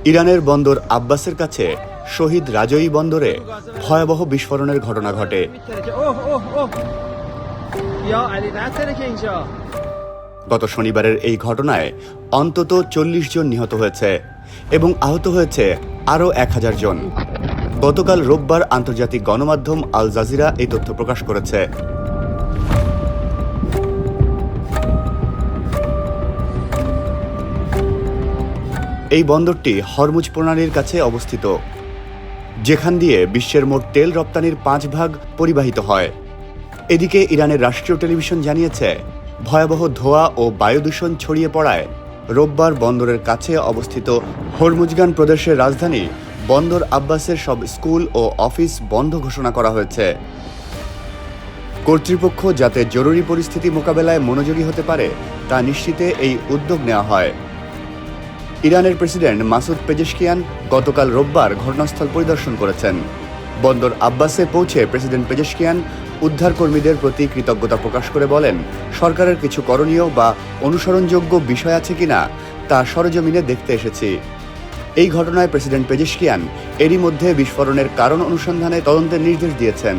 ইরানের বন্দর আব্বাসের কাছে শহীদ রাজঈ বন্দরে ভয়াবহ বিস্ফোরণের ঘটনা ঘটে। গত শনিবারের এই ঘটনায় অন্তত ৪০ জন নিহত হয়েছে এবং আহত হয়েছে আরও ১,০০০ জন। গতকাল রোববার আন্তর্জাতিক গণমাধ্যম আল জাজিরা এই তথ্য প্রকাশ করেছে। এই বন্দরটি হরমুজ প্রণালীর কাছে অবস্থিত, যেখান দিয়ে বিশ্বের মোট তেল রপ্তানির ৫ ভাগ পরিবাহিত হয়। এদিকে ইরানের রাষ্ট্রীয় টেলিভিশন জানিয়েছে, ভয়াবহ ধোঁয়া ও বায়ু দূষণ ছড়িয়ে পড়ায় রোববার বন্দরের কাছে অবস্থিত হরমুজগান প্রদেশের রাজধানী বন্দর আব্বাসের সব স্কুল ও অফিস বন্ধ ঘোষণা করা হয়েছে। কর্তৃপক্ষ যাতে জরুরি পরিস্থিতি মোকাবেলায় মনোযোগী হতে পারে তা নিশ্চিতে এই উদ্যোগ নেওয়া হয়। ইরানের প্রেসিডেন্ট মাসুদ পেজেশকিয়ান গতকাল রোববার ঘটনাস্থল পরিদর্শন করেছেন। বন্দর আব্বাসে পৌঁছে প্রেসিডেন্ট পেজেশকিয়ান উদ্ধারকর্মীদের প্রতি কৃতজ্ঞতা প্রকাশ করে বলেন, সরকারের কিছু করণীয় বা অনুসরণযোগ্য বিষয় আছে কিনা তা সরেজমিনে দেখতে এসেছি। এই ঘটনায় প্রেসিডেন্ট পেজেশকিয়ান এরই মধ্যে বিস্ফোরণের কারণ অনুসন্ধানে তদন্তের নির্দেশ দিয়েছেন।